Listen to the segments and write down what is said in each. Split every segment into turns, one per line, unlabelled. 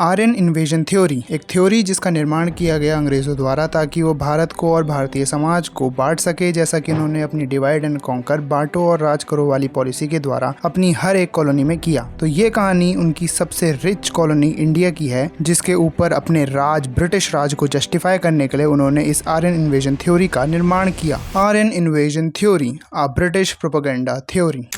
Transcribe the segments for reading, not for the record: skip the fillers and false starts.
Aryan invasion theory एक theory जिसका निर्माण किया गया अंग्रेज़ों द्वारा ताकि वो भारत को और भारतीय समाज को बांट सके, जैसा कि उन्होंने अपनी डिवाइड एंड कॉन्कर, बांटो और राज करो वाली पॉलिसी के द्वारा अपनी हर एक कॉलोनी में किया। तो ये कहानी उनकी सबसे रिच कॉलोनी इंडिया की है, जिसके ऊपर अपने राज ब्रिटिश राज को जस्टिफाई करने के लिए उन्होंने इस आर्यन इन्वेजन थ्योरी का निर्माण किया। Aryan invasion theory, a British propaganda theory.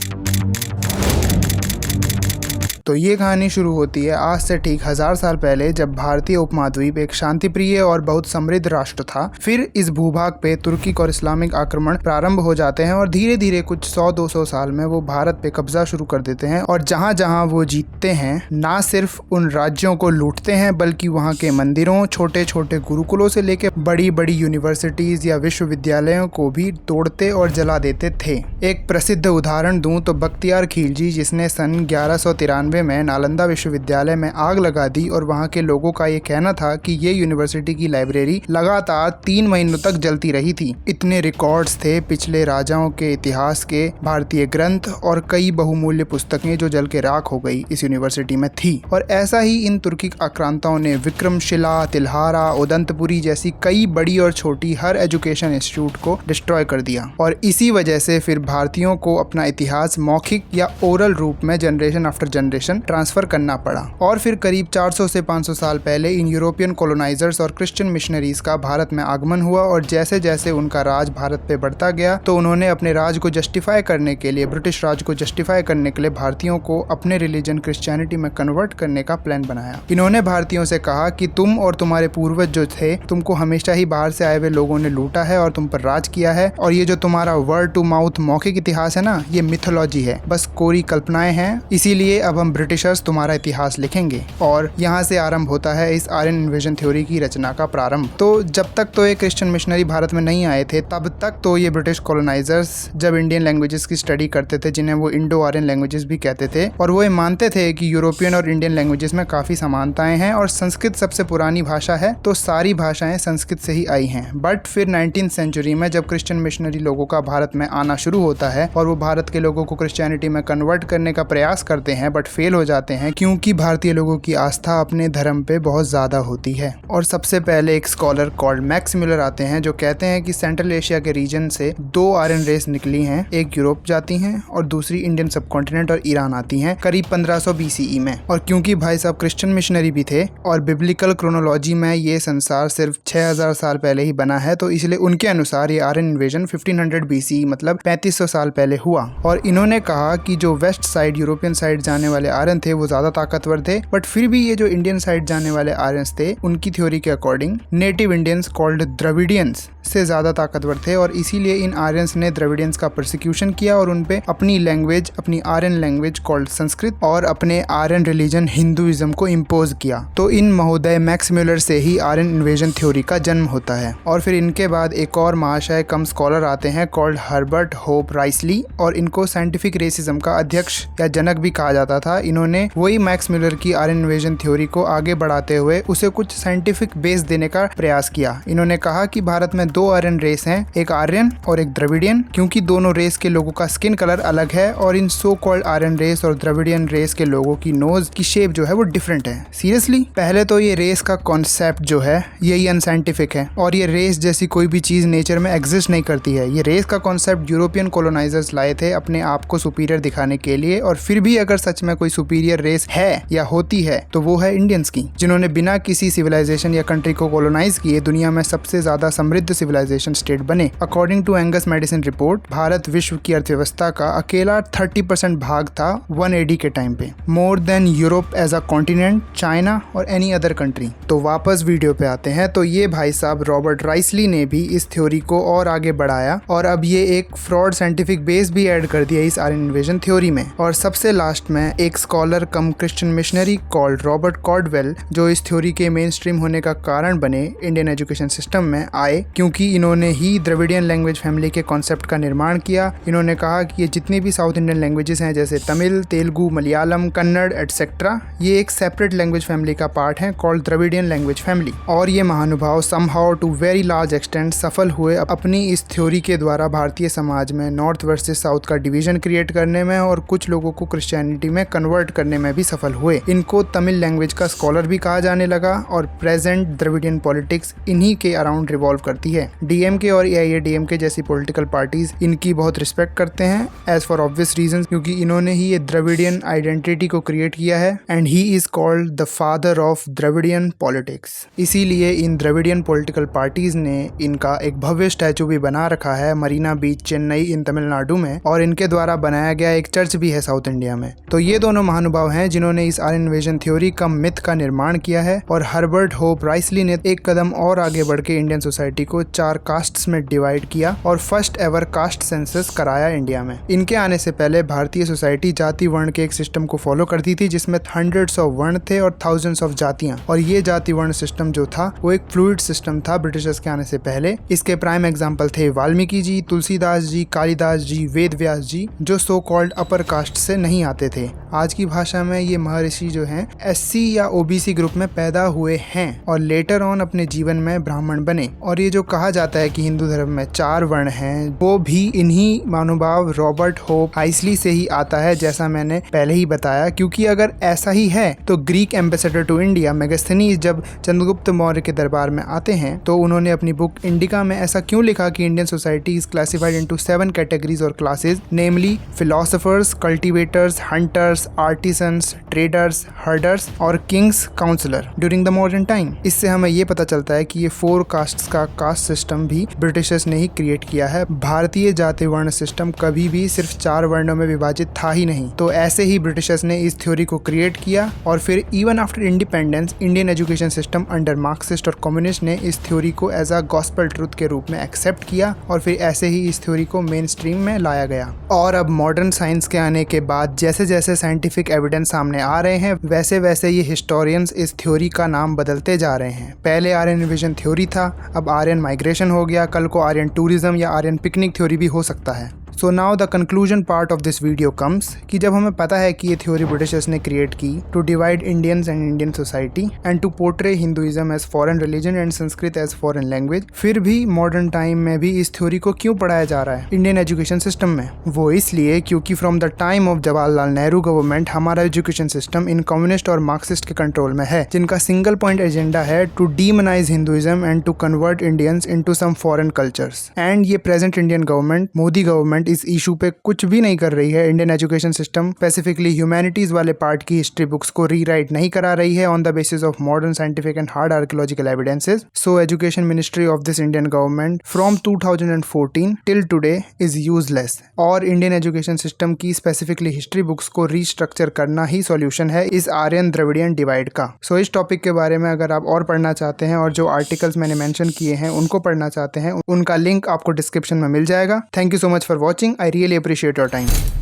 तो ये कहानी शुरू होती है आज से ठीक 1000 साल पहले, जब भारतीय उपमहाद्वीप एक शांतिप्रिय और बहुत समृद्ध राष्ट्र था। फिर इस भूभाग पे तुर्की और इस्लामिक आक्रमण प्रारंभ हो जाते हैं और धीरे धीरे कुछ 100-200 साल में वो भारत पे कब्जा शुरू कर देते हैं और जहाँ जहाँ वो जीतते हैं, ना सिर्फ उन राज्यों को लूटते हैं बल्कि वहाँ के मंदिरों, छोटे छोटे गुरुकुलों से लेके बड़ी बड़ी यूनिवर्सिटीज या विश्वविद्यालयों को भी तोड़ते और जला देते थे। एक प्रसिद्ध उदाहरण दूं तो बख्तियार खिलजी, जिसने सन 1193 में नालंदा विश्वविद्यालय में आग लगा दी और वहां के लोगों का ये कहना था कि ये यूनिवर्सिटी की लाइब्रेरी लगातार 3 महीनों तक जलती रही थी। इतने रिकॉर्ड्स थे पिछले राजाओं के इतिहास के, भारतीय ग्रंथ और कई बहुमूल्य पुस्तकें जो जल के राख हो गई इस यूनिवर्सिटी में थी। और ऐसा ही इन तुर्की आक्रांताओं ने विक्रमशिला, तिल्हारा, उदंतपुरी जैसी कई बड़ी और छोटी हर एजुकेशन इंस्टीट्यूट को डिस्ट्रॉय कर दिया। और इसी वजह से फिर भारतीयों को अपना इतिहास मौखिक या ओरल रूप में जनरेशन आफ्टर जनरेशन ट्रांसफर करना पड़ा। और फिर करीब 400 से 500 साल पहले इन यूरोपियन कॉलोनाइजर्स और क्रिश्चियन मिशनरीज का भारत में आगमन हुआ और जैसे जैसे उनका राज भारत पे बढ़ता गया तो उन्होंने अपने राज को जस्टिफाई करने के लिए, ब्रिटिश राज को जस्टिफाई करने के लिए भारतीयों को अपने रिलीजन क्रिश्चियनिटी में कन्वर्ट करने का प्लान बनाया। इन्होंने भारतीयों से कहा कि तुम और तुम्हारे पूर्वज जो थे, तुमको हमेशा ही बाहर से आए हुए लोगों ने लूटा है और तुम पर राज किया है, और ये जो तुम्हारा वर्ड टू माउथ मौखिक इतिहास है ना, ये मिथोलॉजी है, बस कोरी कल्पनाएं हैं। इसीलिए अब हम ब्रिटिशर्स तुम्हारा इतिहास लिखेंगे। और यहाँ से आरंभ होता है इस आर्यन इन्वेजन थ्योरी की रचना का प्रारंभ। तो जब तक तो ये क्रिश्चियन मिशनरी भारत में नहीं आए थे, तब तक तो ये ब्रिटिश कॉलोनाइजर्स जब इंडियन लैंग्वेजेस की स्टडी करते थे, जिन्हें वो इंडो आर्यन लैंग्वेजेस भी कहते थे, और वो ये मानते थे कि यूरोपियन और इंडियन लैंग्वेजेस में काफी समानताएं हैं और संस्कृत सबसे पुरानी भाषा है, तो सारी भाषाएं संस्कृत से ही आई हैं। बट फिर 19th सेंचुरी में जब क्रिश्चियन मिशनरी लोगों का भारत में आना शुरू होता है और वो भारत के लोगों को क्रिश्चियनिटी में कन्वर्ट करने का प्रयास करते हैं बट फेल हो जाते हैं, क्योंकि भारतीय लोगों की आस्था अपने धर्म पे बहुत ज्यादा होती है। और सबसे पहले एक स्कॉलर कॉल्ड मैक्स मिलर आते हैं जो कहते हैं कि सेंट्रल एशिया के रीजन से 2 आर्यन रेस निकली हैं, एक यूरोप जाती हैं और दूसरी इंडियन सबकॉन्टिनेंट और ईरान आती हैं करीब 1500 BCE में। और क्योंकि भाई साहब क्रिश्चियन मिशनरी भी थे और बिब्लिकल क्रोनोलॉजी में ये संसार सिर्फ 6000 साल पहले ही बना है, तो इसलिए उनके अनुसार ये आर्यन इन्वेजन 1500 BCE मतलब 3500 साल पहले हुआ। और इन्होंने कहा कि जो वेस्ट साइड यूरोपियन साइड जाने वाले आर्यन थे वो ज्यादा ताकतवर थे, बट फिर भी ये जो इंडियन साइड जाने वाले आर्यंस थे, उनकी थ्योरी के according native Indians called Dravidians से ज्यादा ताकतवर थे, और इसीलिए इन आर्यंस ने द्रविडियंस का प्रोसिक्यूशन किया और उनपे अपनी लैंग्वेज, अपनी आर्यन लैंग्वेज कॉल्ड संस्कृत और अपने आर्यन रिलीजन हिंदुइज्म को इम्पोज किया। तो इन महोदय मैक्स म्यूलर से ही आर्यन इन्वेजन थ्योरी का जन्म होता है। और फिर इनके बाद एक और महाशय कम स्कॉलर आते हैं कॉल्ड हर्बर्ट होप राइसली, और इनको साइंटिफिक रेसिज्म का अध्यक्ष या जनक भी कहा जाता था। इन्होंने वही मैक्स म्यूलर की आर्यन इन्वेजन थ्योरी को आगे बढ़ाते हुए उसे कुछ साइंटिफिक बेस देने का प्रयास किया। इन्होंने कहा कि भारत में 2 आर्यन रेस हैं, एक आर्यन और एक द्रविडियन, क्योंकि दोनों रेस के लोगों का स्किन कलर अलग है और इन सो कॉल्ड आर्यन रेस और द्रविडियन रेस के लोगों की नोज की शेप जो है वो डिफरेंट है। सीरियसली, पहले तो ये रेस का कॉन्सेप्ट जो है यही अनसाइंटिफिक है और ये रेस जैसी कोई भी चीज नेचर में एग्जिस्ट नहीं करती है। ये रेस का कॉन्सेप्ट यूरोपियन कॉलोनाइजर्स लाए थे अपने आप को सुपीरियर दिखाने के लिए, और फिर भी अगर सच में कोई सुपीरियर रेस है या होती है तो वो है इंडियंस की, जिन्होंने बिना किसी सिविलाइजेशन या कंट्री को कॉलोनाइज किए दुनिया में सबसे ज्यादा समृद्ध सिविलाइजेशन स्टेट बने। According to Angus Maddison report, Bharat विश्व की अर्थव्यवस्था का अकेला 30% भाग था 1 AD के टाइम पे, more than Europe as a continent, China और एनी अदर कंट्री। तो वापस वीडियो पे आते हैं। तो ये भाई साहब रॉबर्ट राइसली ने भी इस थ्योरी को और आगे बढ़ाया और अब ये एक फ्रॉड साइंटिफिक बेस भी ऐड कर दिया इस आर्यन इन्वेजन थ्योरी में। और सबसे लास्ट में एक स्कॉलर कम क्रिश्चियन मिशनरी कॉल्ड रॉबर्ट कॉर्डवेल, जो इस थ्योरी के मेन स्ट्रीम होने का कारण बने इंडियन एजुकेशन सिस्टम में आए, क्योंकि इन्होंने ही द्रविडियन लैंग्वेज फैमिली के कॉन्सेप्ट का निर्माण किया। इन्होंने कहा कि ये जितनी भी साउथ इंडियन लैंग्वेजेस हैं जैसे तमिल, तेलुगु, मलयालम, कन्नड़ एटसेट्रा, ये एक सेपरेट लैंग्वेज फैमिली का पार्ट है कॉल्ड द्रविडियन लैंग्वेज फैमिली। और ये महानुभाव somehow to very large extent सफल हुए अपनी इस थ्योरी के द्वारा भारतीय समाज में नॉर्थ वर्सेस साउथ का डिवीजन क्रिएट करने में और कुछ लोगों को क्रिश्चियनिटी में कन्वर्ट कन्वर्ट करने में भी सफल हुए। इनको तमिल लैंग्वेज का स्कॉलर भी कहा जाने लगा और प्रेजेंट द्रविडियन पॉलिटिक्स इन्हीं के अराउंड रिवॉल्व करती है। डीएमके और एआईएडीएमके जैसी पॉलिटिकल पार्टीज इनकी बहुत रिस्पेक्ट करते हैं एज फॉर ऑब्वियस रीजंस, क्योंकि इन्होंने ही ये द्रविडियन आइडेंटिटी को क्रिएट किया है and he is called the father of Dravidian politics. इसीलिए इन द्रविडियन पॉलिटिकल पार्टीज ने इनका एक भव्य स्टैचू भी बना रखा है मरीना बीच, चेन्नई इन तमिलनाडु में, और इनके द्वारा बनाया गया एक चर्च भी है साउथ इंडिया में। तो ये दोनों महानुभाव हैं जिन्होंने इस आर्यन इन्वेजन थ्योरी का मिथ का निर्माण किया है और हर्बर्ट होप राइसली ने एक कदम और आगे बढ़ के इंडियन सोसाइटी को 4 कास्ट्स में डिवाइड किया और फर्स्ट एवर कास्ट सेंसस कराया इंडिया में। इनके आने से पहले भारतीय सोसाइटी जाति वर्ण के एक सिस्टम को फॉलो करती थी जिसमें हंड्रेड्स ऑफ वर्ण थे और थाउजेंड्स ऑफ जातियां, और ये जाति वर्ण सिस्टम जो था वो एक फ्लूइड सिस्टम था ब्रिटिशर्स के आने से पहले। इसके प्राइम एग्जाम्पल थे वाल्मीकि जी, तुलसीदास जी, कालिदास जी, वेद व्यास जी, जो सो कॉल्ड अपर कास्ट से नहीं आते थे। आज की भाषा में ये महर्षि जो हैं एससी या ओबीसी ग्रुप में पैदा हुए हैं और लेटर ऑन अपने जीवन में ब्राह्मण बने। और ये जो कहा जाता है कि हिंदू धर्म में 4 वर्ण हैं, वो भी इन्हीं महानुभाव रॉबर्ट होप राइसली से ही आता है, जैसा मैंने पहले ही बताया। क्योंकि अगर ऐसा ही है तो Greek ambassador to India Megasthenes जब चंद्रगुप्त मौर्य के दरबार में आते हैं तो उन्होंने अपनी बुक इंडिका में ऐसा क्यों लिखा कि Indian society is classified into 7 categories और classes, namely philosophers, cultivators, hunters, artisans, traders, herders और kings counsellor during the modern time. इससे हमें ये पता चलता है कि ये 4 कास्ट्स का कास्ट सिस्टम भी ब्रिटिशर्स ने ही क्रिएट किया है। भारतीय जाति वर्ण सिस्टम कभी भी सिर्फ 4 वर्णों में विभाजित था ही नहीं। तो ऐसे ही ब्रिटिशर्स ने इस थ्योरी को क्रिएट किया और फिर even after independence Indian education system under Marxist और कम्युनिस्ट ने इस थ्योरी को एज अ गॉस्पेल ट्रूथ के रूप में एक्सेप्ट किया और फिर ऐसे ही इस थ्योरी को मेन स्ट्रीम में लाया गया। और अब मॉडर्न साइंस के आने के बाद जैसे जैसे साइंटिफिक एविडेंस सामने आ रहे हैं वैसे वैसे ये हिस्टोरियंस इस थ्योरी का नाम बदलते जा रहे हैं। पहले आर्यन इन्वेजन थ्योरी था, अब आर्यन माइग्रेशन हो गया, कल को आर्यन टूरिज्म या आर्यन पिकनिक थ्योरी भी हो सकता है। So now the conclusion part of this video comes कि जब हमें पता है कि ये थ्योरी ब्रिटिशर्स ने क्रिएट की to divide Indians and Indian society and to portray Hinduism as foreign religion and Sanskrit as foreign language, फिर भी मॉडर्न टाइम में भी इस थ्योरी को क्यों पढ़ाया जा रहा है इंडियन एजुकेशन सिस्टम में? वो इसलिए क्योंकि from the time of Jawaharlal Nehru government हमारा एजुकेशन सिस्टम इन कम्युनिस्ट और मार्क्सिस्ट के कंट्रोल में है, जिनका सिंगल पॉइंट एजेंडा है to demonize Hinduism and to convert Indians into some foreign cultures. And ये present Indian government, Modi government, इस इशू पे कुछ भी नहीं कर रही है। Indian education system specifically humanities वाले पार्ट की हिस्ट्री बुक्स को रीराइट नहीं करा रही है on the basis of modern scientific and hard archaeological evidences. So education ministry of this Indian government from 2014 till today is useless. और Indian education system की specifically history books को restructure करना ही solution है इस आर्यन द्रविडियन डिवाइड का। सो इस topic के बारे में अगर आप और पढ़ना चाहते हैं और जो आर्टिकल्स मैंने मेंशन किए हैं उनको पढ़ना चाहते हैं, उनका लिंक आपको डिस्क्रिप्शन में मिल जाएगा। Thank you so much for watching. I really appreciate your time.